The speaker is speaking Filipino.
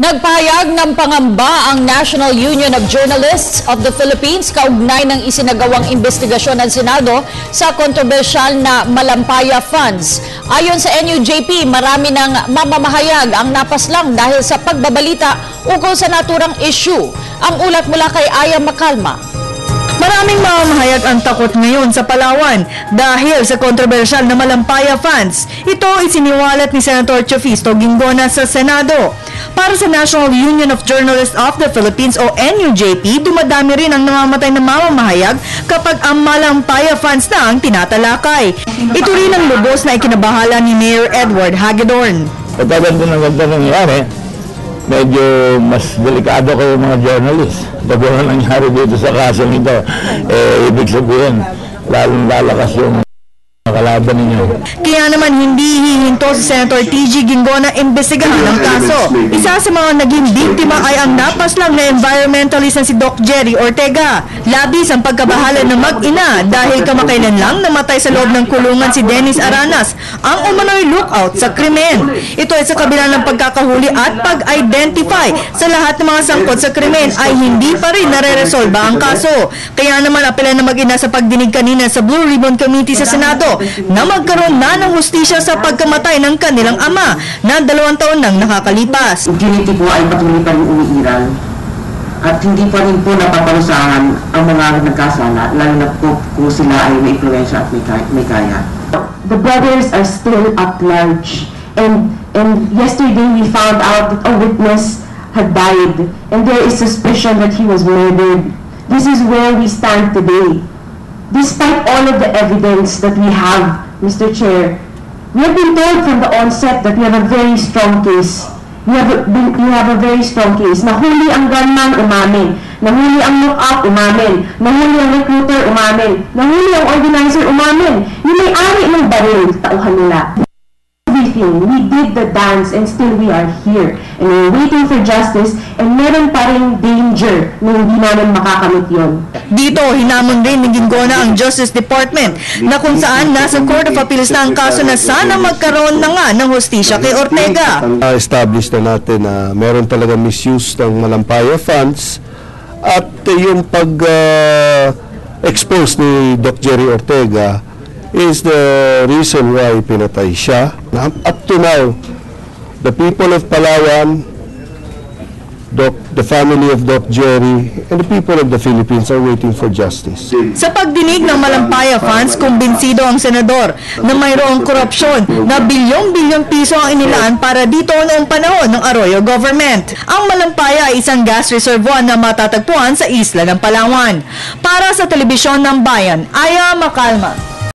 Nagpahayag ng pangamba ang National Union of Journalists of the Philippines kaugnay ng isinagawang investigasyon ng Senado sa kontrobersyal na Malampaya Funds. Ayon sa NUJP, marami ng mamamahayag ang napaslang dahil sa pagbabalita ukol sa naturang issue. Ang ulat mula kay Aya Macalma. Maraming mamamahayag ang takot ngayon sa Palawan dahil sa kontrobersyal na Malampaya Funds. Ito isiniwalat ni Senator Chofisto Ginggona sa Senado. Para sa National Union of Journalists of the Philippines o NUJP, dumadami rin ang namamatay na mamamahayag kapag ang Malampaya Funds na ang tinatalakay. Ito rin ang lubos na ikinabahala ni Mayor Edward Hagedorn. Pagkaganda ng ganda nangyari, medyo mas delikado kayo mga journalist. Pag ano nangyari dito sa kaso nito, ibig sabihin, lalong lalakas yung kalaban ninyo. Kaya naman hindi hihinto si Senator TG Ginggona imbestigahan ang kaso. Isa sa mga naging biktima ay ang napaslang na environmentalist na si Doc Jerry Ortega. Labis ang pagkabahala ng mag-ina dahil kamakailan lang namatay sa loob ng kulungan si Dennis Aranas, ang umano'y lookout sa krimen. Ito ay sa kabila ng pagkakahuli at pag-identify sa lahat ng mga sangkot sa krimen ay hindi pa rin nare-resolba ang kaso. Kaya naman apela na mag-ina sa pagdinig kanina sa Blue Ribbon Committee sa Senado na magkaroon na ng hustisya sa pagkamatay ng kanilang ama na 2 taon nang nakakalipas. Impunity po ay patuloy pa rin umiiral at hindi pa rin po napaparusahan ang mga nagkasala, lalo na po kung sila ay may influensya at may kaya. The brothers are still at large and yesterday we found out that a witness had died and there is suspicion that he was murdered. This is where we stand today. Despite all of the evidence that we have, Mr. Chair, we have been told from the onset that we have a very strong case. We have a very strong case. Nahuli ang gunman, umamin. Nahuli ang lookout, umamin. Nahuli ang recruiter, umamin. Nahuli ang organizer, umamin. Yung may-ari ng baril, tauhan nila. Everything, we did the dance and still we are here. And we're waiting for justice and meron pa rin danger na hindi namin makakamit yun. Dito, hinamon rin ni Ginggona ang Justice Department na kung saan nasa Court of Appeals na ang kaso na sana magkaroon na nga ng hustisya kay Ortega. Establish na natin na meron talaga misuse ng Malampaya Funds at yung pag-expose ni Doc Jerry Ortega is the reason why pinatay siya. Up to now, the people of Palawan, the family of Doc Jerry, and the people of the Philippines are waiting for justice. Sa pagdinig ng Malampaya Funds, kumbinsido ang senador na mayroong korupsyon na bilyong-bilyong piso ang inilaan para dito noong panahon ng Arroyo government. Ang Malampaya ay isang gas reservoir na matatagpuan sa isla ng Palawan. Para sa Telebisyon ng Bayan, Aya Macalma.